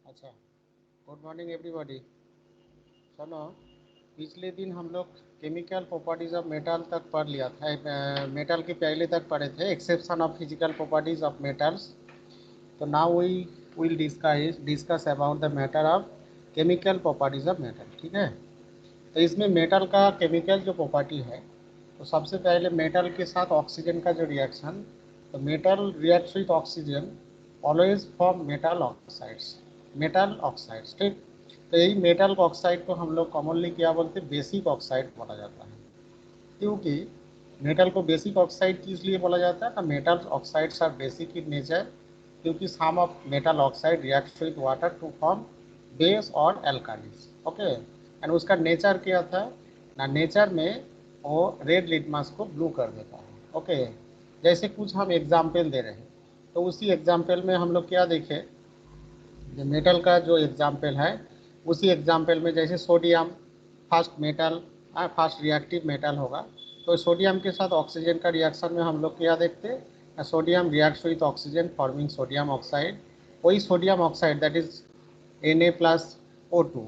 अच्छा, good morning everybody. सुनो, पिछले दिन हम लोग केमिकल प्रॉपर्टीज ऑफ मेटल तक पढ़ लिया था। मेटल की पहले तक पढ़े थे, exception of physical properties of metals. तो now we will discuss about the matter of chemical properties of metal. ठीक है, तो इसमें मेटल का केमिकल जो प्रॉपर्टी है, तो सबसे पहले मेटल के साथ ऑक्सीजन का जो रिएक्शन, तो metal reacts with oxygen always form metal oxides. Metal oxides, ठीक। तो यही मेटल ऑक्साइड को हम लोग कॉमनली क्या बोलते हैं, बेसिक ऑक्साइड बोला जाता है। क्योंकि मेटल को बेसिक ऑक्साइड किस लिए बोला जाता है, तो metal oxides are basic in nature, क्योंकि some of metal oxide reacts with water to form base और एल्कालीज। ओके, एंड उसका नेचर क्या था ना, नेचर में वो रेड लिटमस को ब्लू कर देता है। ओके, जैसे कुछ हम एग्जाम्पल दे रहे हैं, तो उसी एग्जाम्पल में हम लोग क्या देखें, जो मेटल का जो एग्जाम्पल है, उसी एग्जाम्पल में जैसे sodium first metal, first reactive metal होगा। तो सोडियम के साथ ऑक्सीजन का रिएक्शन में हम लोग क्या देखते हैं, sodium reacts with oxygen forming sodium oxide. वही sodium oxide that is Na+O2,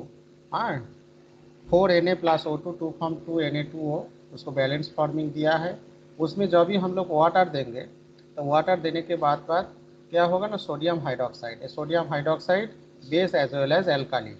हाँ, 4Na+O2 टू फॉर्म 2Na2O, उसको बैलेंस फॉर्मिंग दिया है। उसमें जब भी हम लोग वाटर देंगे, तो वाटर देने के बाद क्या होगा ना, sodium hydroxide, sodium hydroxide base as well as alkali.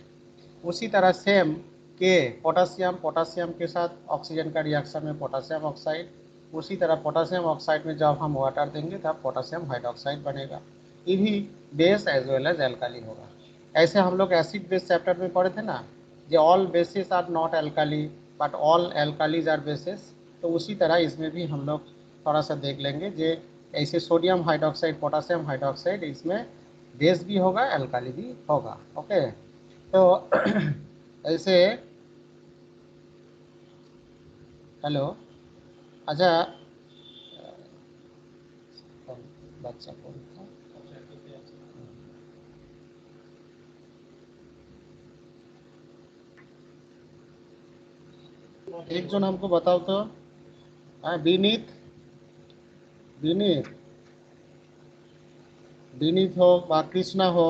उसी तरह सेम के पोटासियम, पोटासियम के साथ ऑक्सीजन का रिएक्शन में पोटासियम ऑक्साइड। उसी तरह पोटासियम ऑक्साइड में जब हम वाटर देंगे तब पोटासियम हाइड्रोक्साइड बनेगा। ये भी base as well as alkali होगा। ऐसे हम लोग एसिड बेस चैप्टर में पढ़े थे ना, जो all bases are not alkali but all alkalis are bases. तो उसी तरह इसमें भी हम लोग थोड़ा सा देख लेंगे, जो ऐसे सोडियम हाइड्रोक्साइड पोटासियम हाइड्रोक्साइड, इसमें बेस भी होगा एल्काली भी होगा। ओके, तो ऐसे, हेलो, अच्छा, बच्चा कौन था, एक जन हमको बताओ तो। विनीत, विनीत, विनीत हो व कृष्णा हो,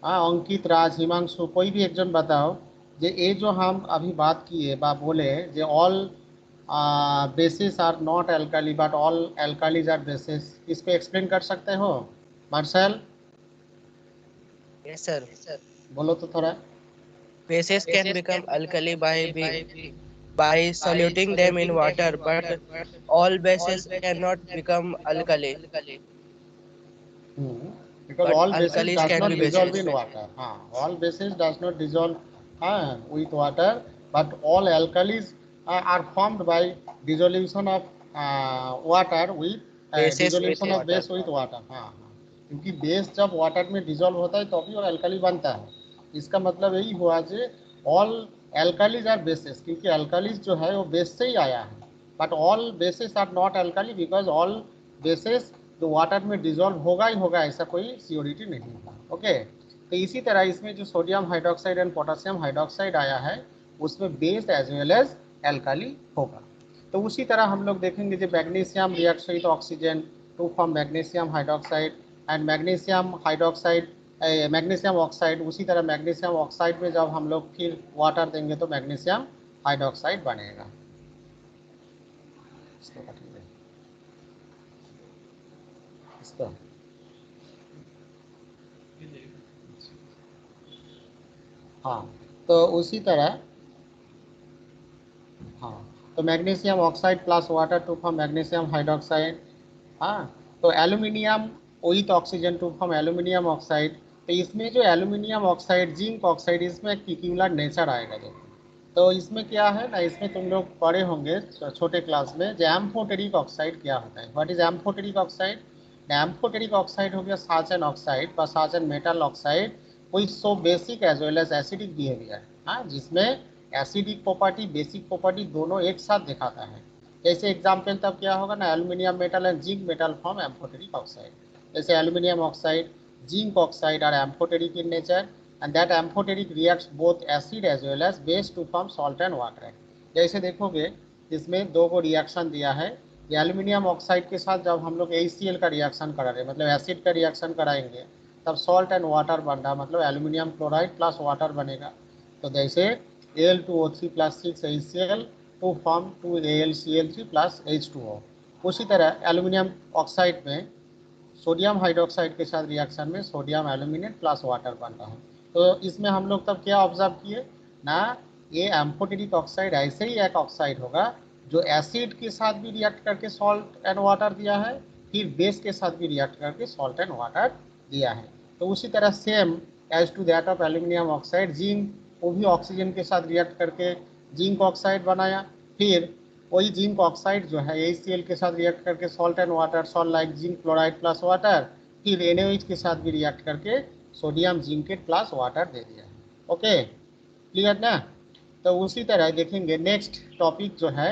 हाँ, अंकित, राज, हिमांशु, कोई भी एक जन बताओ, ये जो हम अभी बात किए बा बोले, जो all bases are not alkali but all alkalis are bases, इसको एक्सप्लेन कर सकते हो? Marshal, Yes, sir. बोलो तो थोड़ा। Bases can become alkali by soluting them in water, but all bases cannot become alkali. Hmm. Because But all bases alkalis does can not be dissolve bases. in water. All bases does not dissolve with water, but all alkalis are formed by dissolution of water with Bases with dissolution of water. base with water। हाँ, क्योंकि base जब water में dissolve होता है तो भी वो alkali बनता है। इसका मतलब यही हुआ कि ऑल एल्कलीज आर बेसिस, क्योंकि एल्कलीज जो है वो बेस से ही आया है। But all bases are not alkali because all bases जो वाटर में डिजोल्व होगा ही होगा, ऐसा कोई सियोरिटी नहीं है। ओके, तो इसी तरह इसमें जो sodium hydroxide and potassium hydroxide आया है, उसमें base as well as alkali होगा। तो उसी तरह हम लोग देखेंगे जो magnesium reacts with oxygen to form magnesium hydroxide and magnesium hydroxide, magnesium oxide. उसी तरह मैग्नीशियम ऑक्साइड में जब हम लोग फिर वाटर देंगे तो मैग्नीशियम हाइड्रोक्साइड बनेगा। इसको काटिए, इसको, हाँ, तो उसी तरह, हाँ, तो magnesium oxide plus water to form magnesium hydroxide. हाँ, तो aluminium with oxygen to form aluminium oxide. तो इसमें जो एल्यूमिनियम ऑक्साइड, जिंक ऑक्साइड, इसमें एक पिक्यूलर नेचर आएगा। देखो, तो इसमें क्या है ना, इसमें तुम लोग पढ़े होंगे छोटे क्लास में, जो एम्फोटेरिक ऑक्साइड क्या होता है, what is amphoteric oxide. Amphoteric oxide हो गया सार्जन ऑक्साइड व certain metal oxide with so basic as well as acidic behaviour. हाँ, जिसमें एसिडिक प्रॉपर्टी बेसिक प्रॉपर्टी दोनों एक साथ दिखाता है। जैसे एग्जाम्पल तब क्या होगा ना, aluminium metal and zinc metal form amphoteric oxide. जैसे aluminium oxide, zinc oxide are amphoteric in nature and that amphoteric reacts both acid as well as base to form salt and water। जैसे देखोगे इसमें दो को reaction दिया है, ये aluminium oxide के साथ जब हम लोग ACl का रिएक्शन करा रहे हैं, मतलब एसिड का रिएक्शन कराएंगे, तब सॉल्ट एंड वाटर बन रहा, मतलब एल्यूमिनियम क्लोराइड प्लस वाटर बनेगा। तो जैसे Al2O3 plus 6HCl to form 2AlCl3 plus H2O। उसी तरह एल्यूमिनियम ऑक्साइड में सोडियम हाइड्रोक्साइड के साथ रिएक्शन में सोडियम एल्यूमिनेट प्लस वाटर बन रहा है। तो इसमें हम लोग तब क्या ऑब्जर्व किए ना, ये एम्फोटेरिक ऑक्साइड ऐसे ही एक ऑक्साइड होगा जो एसिड के साथ भी रिएक्ट करके सॉल्ट एंड वाटर दिया है, फिर बेस के साथ भी रिएक्ट करके सॉल्ट एंड वाटर दिया है। तो उसी तरह same as to that of aluminium oxide, zinc, वो भी ऑक्सीजन के साथ रिएक्ट करके जिंक ऑक्साइड बनाया, फिर वही जिंक ऑक्साइड जो है HCl के साथ रिएक्ट करके salt and water, salt like zinc chloride plus water, फिर NaOH के साथ भी रिएक्ट करके सोडियम जिंकेट प्लस वाटर दे दिया है। ओके, क्लियर ना। तो उसी तरह देखेंगे नेक्स्ट टॉपिक जो है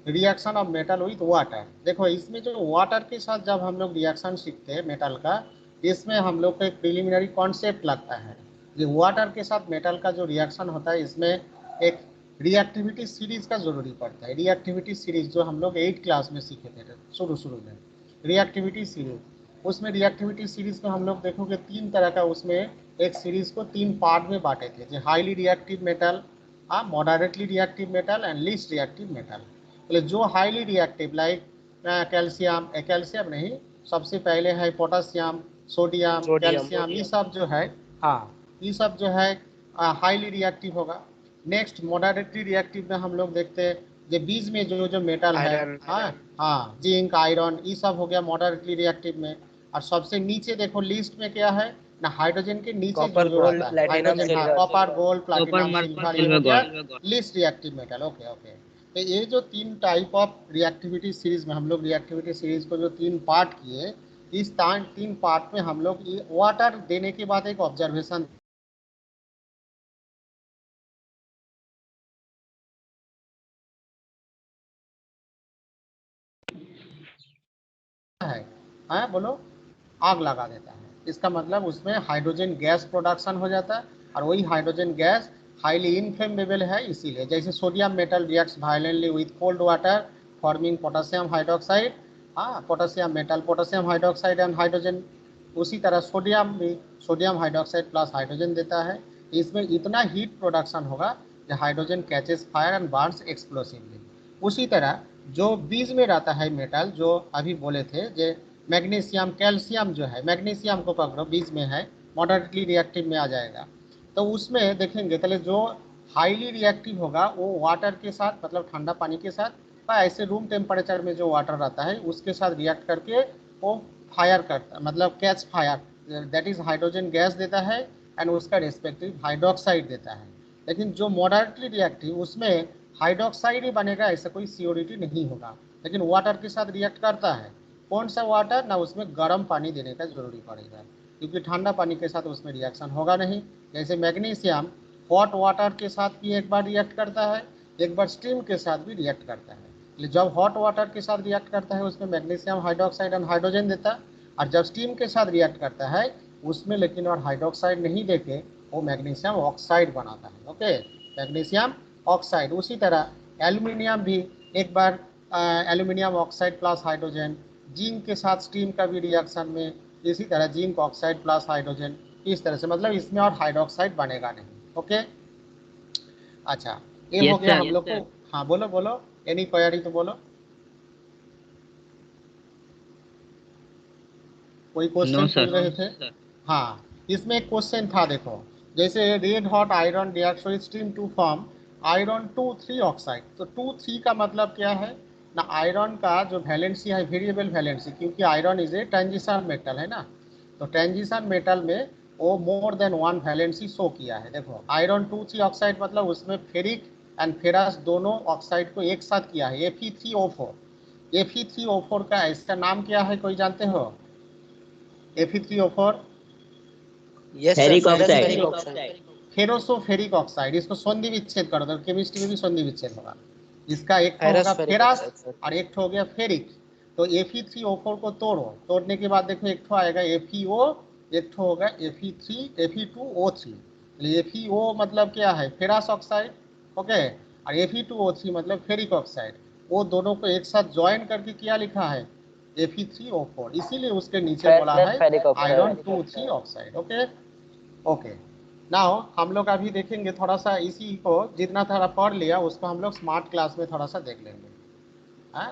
reaction of metal with water. देखो इसमें जो वाटर के साथ जब हम लोग रिएक्शन सीखते हैं मेटल का, इसमें हम लोग को एक प्रिलिमिनरी कॉन्सेप्ट लगता है कि वाटर के साथ मेटल का जो रिएक्शन होता है इसमें एक रिएक्टिविटी सीरीज का जरूरी पड़ता है। रिएक्टिविटी सीरीज जो हम लोग 8 क्लास में सीखे थे शुरू में, रिएक्टिविटी सीरीज, उसमें रिएक्टिविटी सीरीज में हम लोग देखोगे 3 तरह का, उसमें एक सीरीज को 3 पार्ट में बांटे थे, जो highly reactive metal, moderately reactive metal and least reactive metal. तो जो highly reactive like calcium, calcium नहीं, सबसे पहले है पोटासियम, सोडियम, सोडियम। कैल्शियम, ये सब जो है, हाँ ये सब जो है हाईली रिएक्टिव होगा। नेक्स्ट मॉडरेटली रिएक्टिव में हम लोग देखते हैं जो बीच में जो जो मेटल है, आयरन। हाँ जिंक, आयरन, ये सब हो गया मॉडरेटली रिएक्टिव में। और सबसे नीचे देखो लिस्ट में क्या है ना, हाइड्रोजन के नीचे जो कॉपर, जो गोल्ड, रहता है प्लेटिनम, हाइड्रोजन, हाँ silver. Copper, gold, copper, platinum, Mercury, silver, ये हो सिल्वर, गया gold. Least reactive metal. Okay okay. तो ये जो 3 टाइप ऑफ रिएक्टिविटी सीरीज में हम लोग रिएक्टिविटी सीरीज को जो 3 पार्ट किए, इस 3 पार्ट में हम लोग वाटर देने के बाद एक ऑब्जर्वेशन है, हाँ बोलो, आग लगा देता है। इसका मतलब उसमें हाइड्रोजन गैस प्रोडक्शन हो जाता है, और वही हाइड्रोजन गैस हाईली इनफ्लेमेबल है। इसीलिए जैसे sodium metal reacts violently with cold water forming potassium hydroxide, हाँ potassium metal, potassium hydroxide and hydrogen. उसी तरह सोडियम भी सोडियम हाइड्रोक्साइड प्लस हाइड्रोजन देता है। इसमें इतना हीट प्रोडक्शन होगा कि hydrogen catches fire and Burns explosively. उसी तरह जो बीज में रहता है मेटल, जो अभी बोले थे, जो मैग्नीशियम, कैल्शियम जो है, मैग्नीशियम को पकड़ो बीज में है, मॉडरेटली रिएक्टिव में आ जाएगा। तो उसमें देखेंगे पहले जो हाईली रिएक्टिव होगा वो वाटर के साथ, मतलब ठंडा पानी के साथ, या ऐसे रूम टेम्परेचर में जो वाटर रहता है उसके साथ रिएक्ट करके वो फायर करता, मतलब catch fire, that is hydrogen gas देता है एंड उसका रिस्पेक्टिव हाइड्रोक्साइड देता है। लेकिन जो मॉडरेटली रिएक्टिव, उसमें हाइड्रोक्साइड ही बनेगा, ऐसा कोई सियोरिटी नहीं होगा, लेकिन वाटर के साथ रिएक्ट करता है। कौन सा वाटर ना, उसमें गर्म पानी देने का जरूरी पड़ेगा, क्योंकि ठंडा पानी के साथ उसमें रिएक्शन होगा नहीं। जैसे मैग्नीशियम हॉट वाटर के साथ भी एक बार रिएक्ट करता है, एक बार स्टीम के साथ भी रिएक्ट करता है। जब हॉट वाटर के साथ रिएक्ट करता है उसमें मैग्नीशियम हाइड्रोक्साइड एंड हाइड्रोजन देता है, और जब स्टीम के साथ रिएक्ट करता है उसमें लेकिन और हाइड्रोक्साइड नहीं देके वो मैग्नीशियम ऑक्साइड बनाता है। Okay, magnesium oxide. उसी तरह एल्यूमिनियम भी एक बार aluminium oxide plus hydrogen, zinc के साथ स्टीम का भी रिएक्शन में इसी तरह जिंक ऑक्साइड प्लस हाइड्रोजन, इस तरह से, मतलब इसमें और हाइड्रोक्साइड बनेगा नहीं। ओके, अच्छा ये हो यस गया सर। हम लोग को। हाँ बोलो बोलो, एनी क्वेरी तो बोलो, कोई नो क्वेश्चन पूछ सर। रहे थे। हाँ, इसमें एक क्वेश्चन था देखो, जैसे red hot iron reacts with steam to form iron 2,3 oxide. तो 2,3 का मतलब क्या है ना, आयरन का जो वैलेंसी है वेरिएबल वैलेंसी, क्योंकि iron is a transition metal है ना, तो ट्रांजिशन मेटल में वो मोर देन 1 वैलेंसी शो किया है। देखो आयरन 2,3 ऑक्साइड मतलब उसमें फेरिक एंड फेरस दोनों ऑक्साइड को एक साथ किया है, Fe3O4। Fe3O4 का इसका नाम क्या है, कोई जानते हो? Fe3O4 yes sir, ferric ferrous oxide. Ferric oxide. Ferrosoferric oxide, इसको संधि विच्छेद कर दो, केमिस्ट्री में भी संधि विच्छेद होगा। इसका एक तो फेरस होगा फेरिक फेरस ऑक्साइड सर। और एक तो हो गया फेरिक। तो Fe3O4 को तोड़ो, तोड़ने के बाद देखो एक तो आएगा FeO, एक तो होगा Fe2O3। FeO मतलब क्या है, फेरस ऑक्साइड। ओके, और Fe2O3 मतलब फेरिक ऑक्साइड। वो दोनों को एक साथ ज्वाइन करके क्या लिखा है, Fe3O4, इसीलिए उसके नीचे बोला है iron 2,3 oxide. Okay okay. Now हम लोग अभी देखेंगे थोड़ा सा इसी को, जितना थोड़ा पढ़ लिया उसको हम लोग स्मार्ट क्लास में थोड़ा सा देख लेंगे। हाँ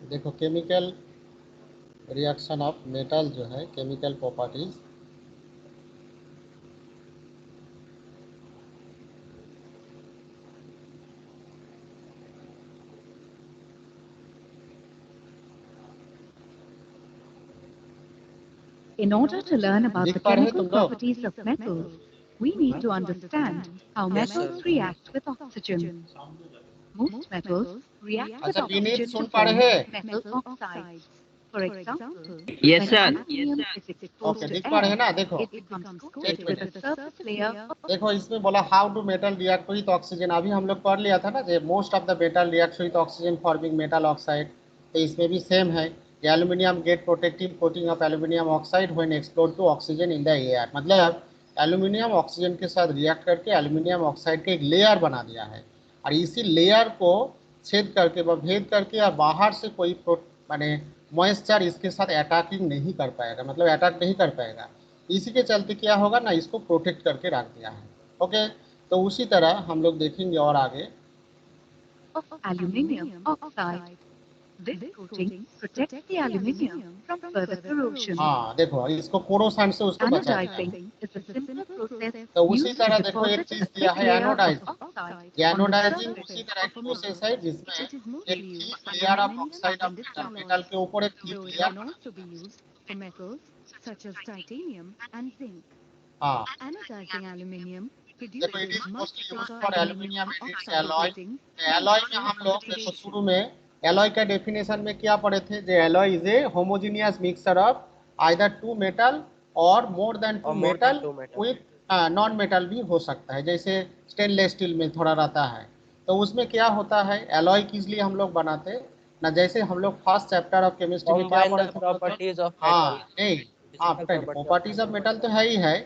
देखो, केमिकल रिएक्शन ऑफ मेटल जो है, chemical properties. In order to learn about the दिख पा रहे chemical तुम लोग? properties of metals, we need to understand how Yes, metals sir. react with oxygen. Most metals react with अच्छा Vineet, oxygen soon to पा form रहे हैं? metal oxides. For example, Yes, when sir. aluminium is exposed okay, to दिख पा रहे हैं air, ना? देखो it becomes coated with a surface layer of देखो, इसमें बोला how do metal react with oxygen. अभी हम लोग पढ़ लिया था ना, जो most of the metal react with oxygen forming metal oxide. तो इसमें भी सेम है कि aluminium get protective coating of aluminium oxide when explode to oxygen in the air. मतलब एल्यूमिनियम ऑक्सीजन के साथ रिएक्ट करके एल्यूमिनियम ऑक्साइड के एक लेयर बना दिया है, और इसी लेयर को छेद करके व भेद करके या बाहर से कोई माने मॉइस्चर इसके साथ अटैकिंग नहीं कर पाएगा, मतलब अटैक नहीं कर पाएगा। इसी के चलते क्या होगा ना, इसको प्रोटेक्ट करके रख दिया है। ओके, तो उसी तरह हम लोग देखेंगे और आगे। aluminium oxide. This coating protects the aluminium from further corrosion. हाँ देखो, इसको कोरोसन से उसको बचा दिया है। Anodizing is a simpler process तो उसी used तरह to देखो एक deposit चीज a दिया thick है, layer of anodizing. oxide on the anodizing उसी surface तरह of की a प्रोसेस metal. है जिसमें It is एक mostly thick used layer for of aluminium oxide of and its metal, metal alloys, के ऊपर एक thick though it layer can बना। also be used for metals such as titanium and zinc. हाँ Anodizing aluminium देखो, it produces is much mostly used thicker for aluminium aluminium and it's oxide alloy. coating alloy में for हम लोग देखो oxidation. शुरू में alloy का definition में क्या पढ़े थे, जो alloy is a homogeneous mixture of either two metal और more than two Or more than metal 2 metal. विथ नॉन मेटल भी हो सकता है, जैसे स्टेनलेस स्टील में थोड़ा रहता है। तो उसमें क्या होता है, एलॉय किस लिए हम लोग बनाते हैं ना, जैसे हम लोग फर्स्ट चैप्टर ऑफ केमिस्ट्री में क्या Combine पढ़े the थे हम लोग? properties of हाँ metal. नहीं, हाँ Physical properties of properties of metal. Metal तो है ही है।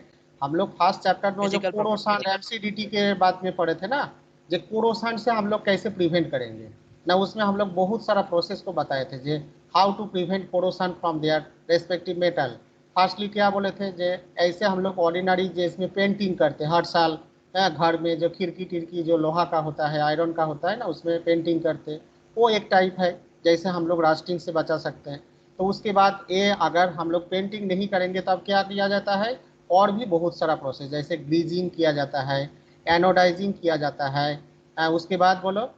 हम लोग फर्स्ट चैप्टर में जो Physical कोरोसन properties. एमसीडीटी के बात में पढ़े थे ना, जो कोरोसन से हम लोग कैसे प्रिवेंट करेंगे ना, उसमें हम लोग बहुत सारा प्रोसेस को बताए थे, जे how to prevent corrosion from their respective metal. Firstly क्या बोले थे, जे ऐसे हम लोग ऑर्डिनरी जिसमें पेंटिंग करते हैं हर साल, घर में जो खिड़की टिड़की जो लोहा का होता है, आयरन का होता है ना, उसमें पेंटिंग करते, वो एक टाइप है जैसे हम लोग रास्टिंग से बचा सकते हैं। तो उसके बाद ये अगर हम लोग पेंटिंग नहीं करेंगे तब क्या किया जाता है, और भी बहुत सारा प्रोसेस, जैसे ग्लीजिंग किया जाता है, एनोडाइजिंग किया जाता है, उसके बाद बोलो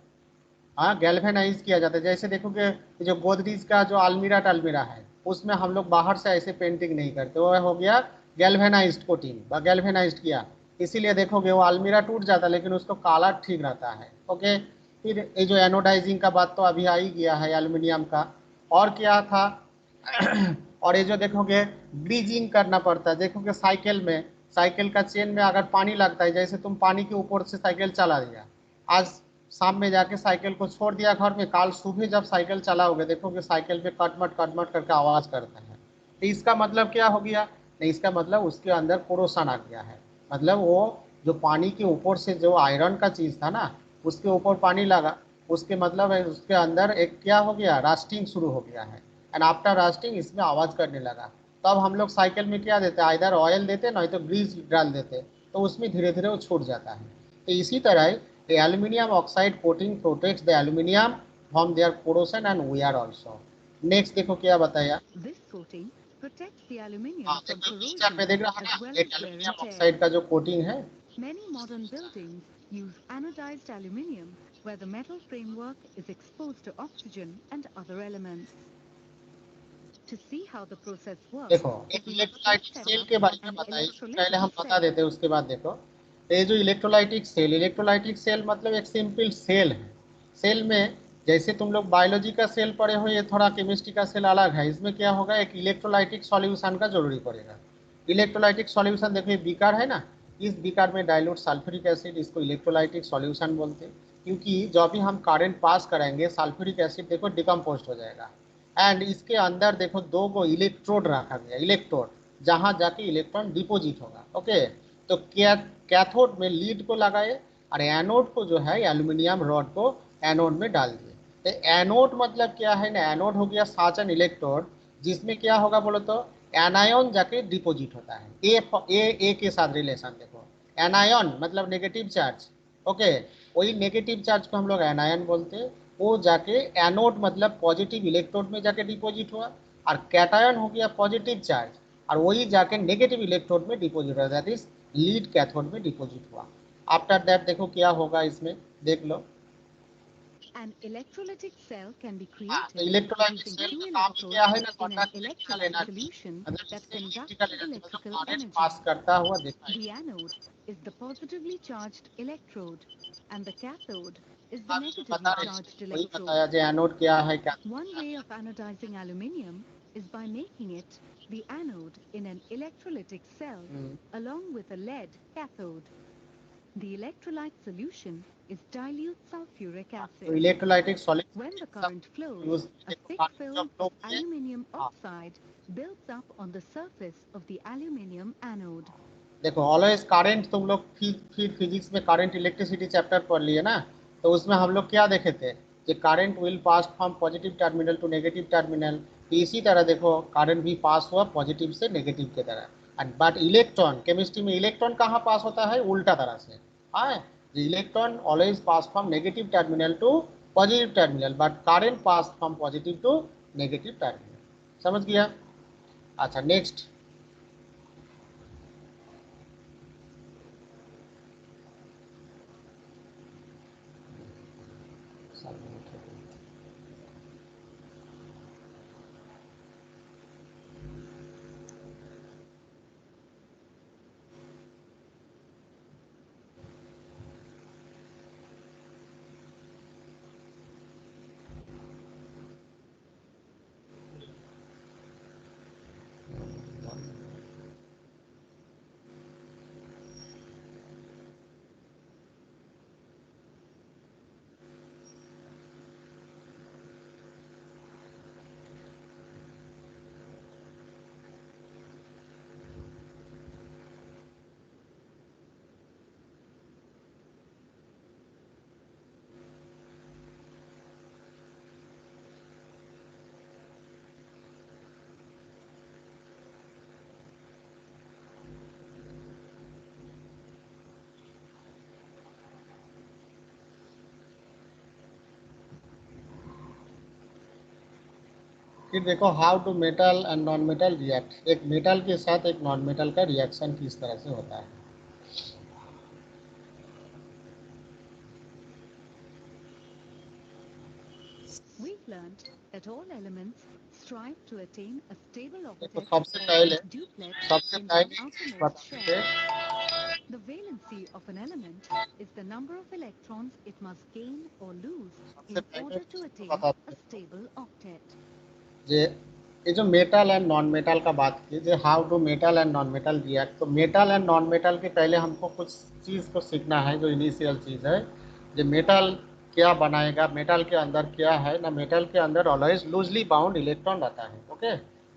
हाँ गैल्वेनाइज किया जाता है। जैसे देखोगे जो गोदरेज का जो अलमीरा टलमीरा है, उसमें हम लोग बाहर से ऐसे पेंटिंग नहीं करते, वो हो गया गैल्वेनाइज्ड कोटिंग, गैल्वेनाइज्ड किया, इसीलिए देखोगे वो अलमीरा टूट जाता है लेकिन उसको काला ठीक रहता है। ओके, फिर ये जो एनोडाइजिंग का बात तो अभी आ ही गया है एल्यूमिनियम का। और क्या था और ये जो देखोगे ब्लीजिंग करना पड़ता है, देखोगे साइकिल में, साइकिल का चेन में अगर पानी लगता है, जैसे तुम पानी के ऊपर से साइकिल चला दिया, आज शाम में जाके साइकिल को छोड़ दिया घर में, काल सुबह जब साइकिल चलाओगे देखोगे साइकिल पे कटमट करके आवाज करता है। तो इसका मतलब क्या हो गया, नहीं इसका मतलब उसके अंदर कोरोसन आ गया है। मतलब वो जो पानी के ऊपर से जो आयरन का चीज था ना, उसके ऊपर पानी लगा, उसके मतलब है उसके अंदर एक क्या हो गया, रास्टिंग शुरू हो गया है, एंड आफ्टर रास्टिंग इसमें आवाज करने लगा। तब हम लोग साइकिल में क्या देते, आइदर ऑयल देते नहीं तो ग्रीस डाल देते, तो उसमें धीरे धीरे वो छूट जाता है। तो इसी तरह the aluminum oxide coating protects the aluminum from their corrosion and wear also. Next देखो क्या बताया। This coating protects the aluminium हाँ from देखो पिक्चर में corrosion देख रहा as है ना, well एक as wear aluminium and tear. Oxide का जो कोटिंग है। Many modern buildings use anodized aluminium, where the metal framework is exposed to oxygen and other elements. To see how the process works, देखो एक we must electrolytic set cell up के बारे में an बताइए, पहले electrolytic हम बता cell. देते हैं उसके बाद देखो ये जो इलेक्ट्रोलाइटिक सेल मतलब एक सिंपल सेल है। सेल में जैसे तुम लोग बायोलॉजी का सेल पढ़े हो, ये थोड़ा केमिस्ट्री का सेल अलग है। इसमें क्या होगा, एक इलेक्ट्रोलाइटिक सॉल्यूशन का जरूरी पड़ेगा। इलेक्ट्रोलाइटिक सॉल्यूशन देखो, ये बीकर है ना, इस बीकर में डाइल्यूट सल्फ्यूरिक एसिड, इसको इलेक्ट्रोलाइटिक सॉल्यूशन बोलते हैं। क्योंकि जब भी हम करंट पास कराएंगे सल्फ्यूरिक एसिड देखो डिकम्पोज हो जाएगा। एंड इसके अंदर देखो दो को इलेक्ट्रोड रखा गया, इलेक्ट्रोड जहां जाके इलेक्ट्रॉन डिपोजिट होगा। ओके, तो कैथोड में लीड को लगाए और एनोड को जो है एल्यूमिनियम रॉड को एनोड में डाल दिए। तो एनोड मतलब क्या है ना, एनोड हो गया साचन इलेक्ट्रोड, जिसमें क्या होगा बोलो तो एनायन जाके डिपोजिट होता है। ए के साथ रिलेशन देखो, एनायन मतलब नेगेटिव चार्ज। ओके, वही नेगेटिव चार्ज को हम लोग एनायन बोलते हैं। वो जाके एनोड मतलब पॉजिटिव इलेक्ट्रोड में जाके डिपॉजिट हुआ, और कैटायन हो गया पॉजिटिव चार्ज, और वही जाके नेगेटिव इलेक्ट्रोड में डिपॉजिट हुआ, दैट इज लीड कैथोड में डिपॉजिट हुआ। आफ्टर दैट देखो क्या होगा इसमें, देख लो। An electrolytic cell can be तो created electrolytic using cell two का काम ही क्या है ना, electrodes in an contact electrical electrolyte energy, solution मतलब that इससे conducts इलेक्ट्रिकल एनर्जी मतलब electrical करंट energy. पास करता हुआ दिखाई। The anode is the positively charged electrode and the cathode is the आप इसमें negatively बता रहे charged थे, वही electrode. बताया जो एनोड क्या है क्या। One way of anodizing aluminium is by making it the anode in an electrolytic cell along with a lead cathode. The electrolyte solution is dilute sulfuric तो acid. Electrolytic When the solution current flows, use a thick पानी film जब of लोगे। aluminium हाँ oxide builds up on the surface of the aluminium anode. देखो always current, तुम लोग physics में current electricity chapter पढ़ लिए ना, तो उसमें हम लोग क्या देखे थे कि current will pass from positive terminal to negative terminal. तो इसी तरह देखो करंट भी पास हुआ पॉजिटिव से नेगेटिव की तरह। एंड बट इलेक्ट्रॉन, केमिस्ट्री में इलेक्ट्रॉन कहाँ पास होता है, उल्टा तरह से। हाँ, electron always pass from negative terminal to positive terminal, but current pass from positive to negative terminal. समझ गया? अच्छा नेक्स्ट। फिर देखो how to metal and non metal react, एक मेटल के साथ एक नॉन मेटल का रिएक्शन किस तरह से होता है। We've learned that all elements strive to attain a stable देखो octet सबसे or पहले duplet सबसे in their पहले outermost बताते shell. हैं, The valency of an element is the number of electrons it must gain or lose सबसे in पहले order to इसको attain बताते a हैं stable octet. जे ये जो मेटल एंड नॉन मेटल का बात की, जो how to metal and non metal react, तो मेटल एंड नॉन मेटल के पहले हमको कुछ चीज़ को सीखना है। जो इनिशियल चीज़ है, जो मेटल क्या बनाएगा, मेटल के अंदर क्या है ना, मेटल के अंदर ऑलवेज लूजली बाउंड इलेक्ट्रॉन रहता है। Okay,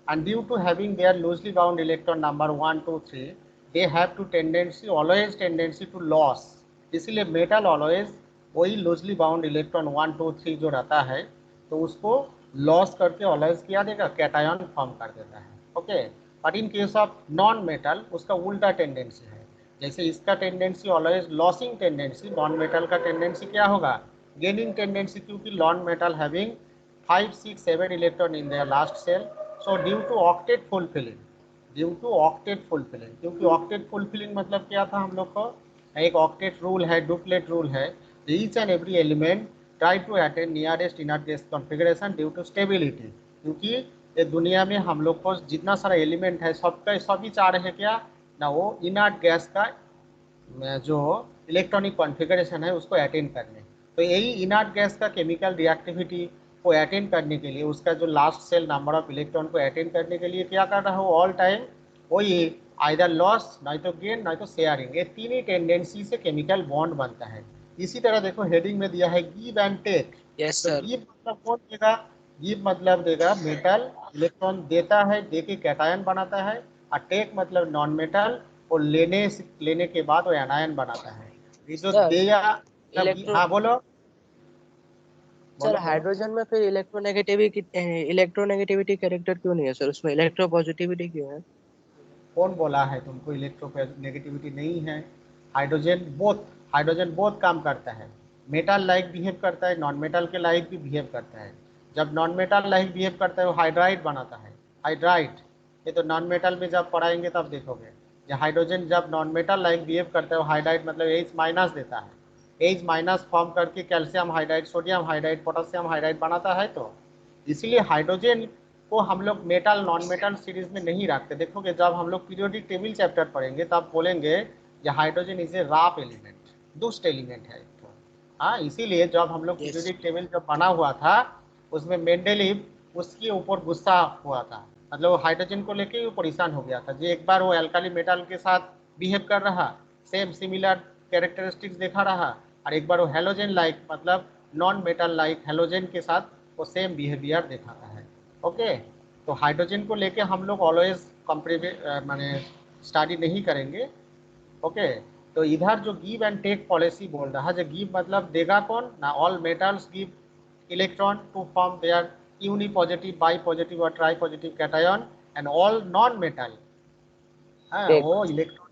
and due to having their loosely bound electron number 1 2 3, they have to tendency always tendency to loss. इसीलिए मेटल ऑलवेज वही लूजली बाउंड इलेक्ट्रॉन 1 2 3 जो रहता है, तो उसको लॉस करके ऑलवेज किया देगा, कैटायन फॉर्म कर देता है। Okay, but in case of non metal उसका उल्टा टेंडेंसी है। जैसे इसका tendency always losing tendency, non metal का टेंडेंसी क्या होगा, गेनिंग टेंडेंसी, क्योंकि non metal having 5 6 7 electron in their last shell. So due to octet fulfilling, due to octet fulfilling, क्योंकि ऑक्टेट फुलफिलिंग मतलब क्या था हम लोग को, एक ऑक्टेट रूल है, डुप्लेट रूल है। Each and every element try to attain nearest inner gas configuration due to stability, क्योंकि ये दुनिया में हम लोग को जितना सारा एलिमेंट है सबका सभी चाह रहे हैं क्या ना, वो इनर्ट गैस का जो इलेक्ट्रॉनिक कॉन्फ़िगरेशन है उसको अटेन करने। तो यही इनर्ट गैस का केमिकल रिएक्टिविटी को अटेन करने के लिए, उसका जो last shell number of electron को अटेन करने के लिए क्या कर रहा है वो ऑल टाइम वही आइदर लॉस, नहीं तो गेन, नहीं तो शेयरिंग, ये तीन ही टेंडेंसी से केमिकल बॉन्ड बनता है। इसी तरह देखो हेडिंग में दिया है गिव एंड टेक। यस तो सर। गिव मतलब कौन देगा? गिव मतलब देगा मेटल, इलेक्ट्रॉन देता है, दे के कैटायन बनाता है। और टेक मतलब नॉन मेटल, और लेने के बाद वो एनायन बनाता है। ये जो सर दिया मतलब, इलेक्ट्रो हाँ बोलो सर बोलो बोलो। हाइड्रोजन में फिर इलेक्ट्रोनेगेटिविटी कैरेक्टर क्यों नहीं है सर, उसमें इलेक्ट्रोपॉजिटिविटी क्यों है? कौन बोला है तुमको इलेक्ट्रो नेगेटिविटी नहीं है? हाइड्रोजन बोथ, हाइड्रोजन बोथ काम करता है। मेटल लाइक बिहेव करता है, नॉन मेटल के लाइक भी बिहेव करता है। जब नॉन मेटल लाइक बिहेव करता है वो हाइड्राइड बनाता है, हाइड्राइड। ये तो नॉन मेटल में जब पढ़ाएंगे तब देखोगे। ये हाइड्रोजन जब नॉन मेटल लाइक बिहेव करता है वो हाइड्राइड मतलब H माइनस देता है। H माइनस फॉर्म करके calcium hydride, sodium hydride, potassium hydride बनाता है। तो इसीलिए हाइड्रोजन को हम लोग मेटल नॉन मेटल सीरीज में नहीं रखते। देखोगे जब हम लोग पीरियोडिक टेबल चैप्टर पढ़ेंगे तब बोलेंगे ये hydrogen is a rough element, दुष्ट एलिमेंट है एक तो। हाँ, इसीलिए जब हम लोग यस। पीरियोडिक टेबल जब बना हुआ था उसमें मेंडेलीव उसके ऊपर गुस्सा हुआ था, मतलब वो हाइड्रोजन को लेके वो परेशान हो गया था। जो एक बार वो एल्काली मेटल के साथ बिहेव कर रहा, सेम सिमिलर कैरेक्टरिस्टिक्स देखा रहा, और एक बार वो हेलोजन लाइक मतलब नॉन मेटल लाइक हेलोजन के साथ वो सेम बिहेवियर दिखाता है। ओके, तो हाइड्रोजन को लेके हम लोग ऑलवेज कंपेरेटिव माने स्टडी नहीं करेंगे। ओके, तो इधर जो गिव एंड टेक पॉलिसी बोल रहा है, जो गिव मतलब देगा कौन ना, all metals give electron to form their unipositive, bipositive और tripositive cation, and all non metal take. वो इलेक्ट्रॉन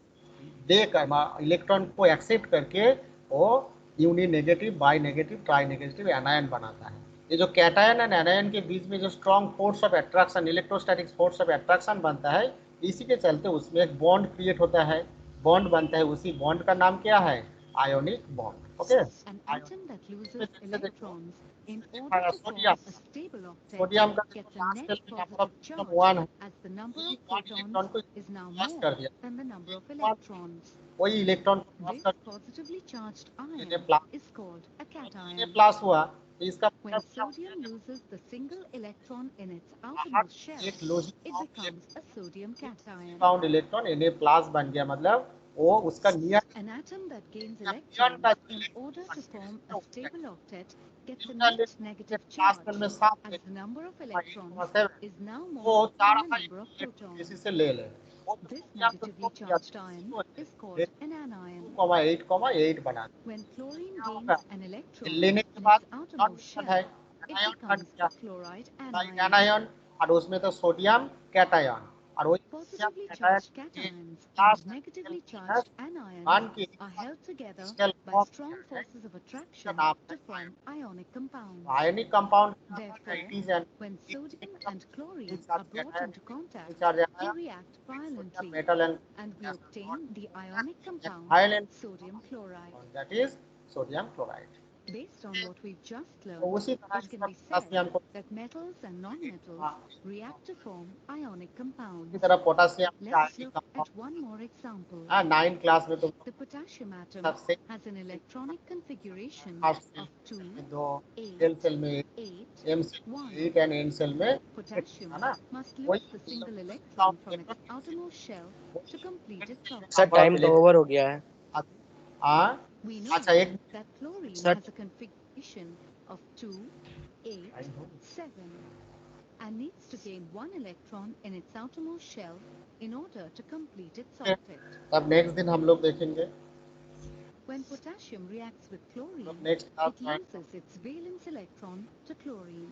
देकर इलेक्ट्रॉन को एक्सेप्ट करके वो uninegative, binegative, trinegative anion बनाता है। ये जो कैटायन एंड एनायन के बीच में जो strong force of attraction, electrostatic force of attraction बनता है, इसी के चलते उसमें एक बॉन्ड क्रिएट होता है, बॉन्ड बनता है। उसी बॉन्ड का नाम क्या है? Ionic bond. Okay, An atom that ionic loses जैसे देखो electrons in order to form sodium, a stable octet sodium का देखो gets a last net shell में number of positive electron charge 1 है, as the number of one electron protons को is now loss more कर दिया, than the number of one electrons. वही electron को loss This कर positively charged दिया ion plus, is called a ये cation. Plus हुआ तो इसका When मतलब क्या हो sodium loses the single electron in its गया? outermost shell, एक logic it becomes a sodium cation. Bound electron Na plus बन गया, मतलब वो उसका An atom that gains neon electrons का in order to form a stable octet gets a neutral net negative class में charge साफ as the number of electrons 8,7 is now वो more चार than the number of इसी protons. से ले ले, वो तो This सोडियम को negatively छोड़ दिया charged ion is called an anion. 2,8,8 बना When chlorine क्या gains होगा? an electron लेने के in बाद its नॉन outermost मेटल है, shell, it एनायन बन becomes गया, a chloride like anion. Anion, और उसमें तो सोडियम कैटायन, और वही सोडियम Positively कैटायन charged के cations and last negatively minus charged anions मान के are held together crystal by form strong किया है, forces of इसका attraction नाम है to form ionic compounds. Ionic compound. Therefore, it is an when sodium and chlorine charge are brought cation, into contact, charge they ion, react sodium violently metal and and we obtain the ionic compound violent sodium chloride. that is sodium chloride. Based on what we've just तो learned, उसी तरह it can इसका be said potassium को that metals and nonmetals react to form ionic इसी compounds. तरह potassium का Let's ionic look at compound, one more example. हाँ 9 class में तो The potassium atom सबसे has an electronic configuration first of 2, shell में दो, 8, सेल में 8, एम सेल 1. में 8 एंड एन सेल में 8, Potassium है ना? must वही lose the single electron from its electron outermost shell to complete its sir number octet. Of time तो electron, over हो गया है। हाँ We know अच्छा एक that chlorine sir has a configuration of 2, 8, 7 and needs to gain one electron in its outermost shell in order to complete its octet. अब next दिन हम लोग देखेंगे, When potassium reacts with chlorine, next class it loses its valence electron to chlorine.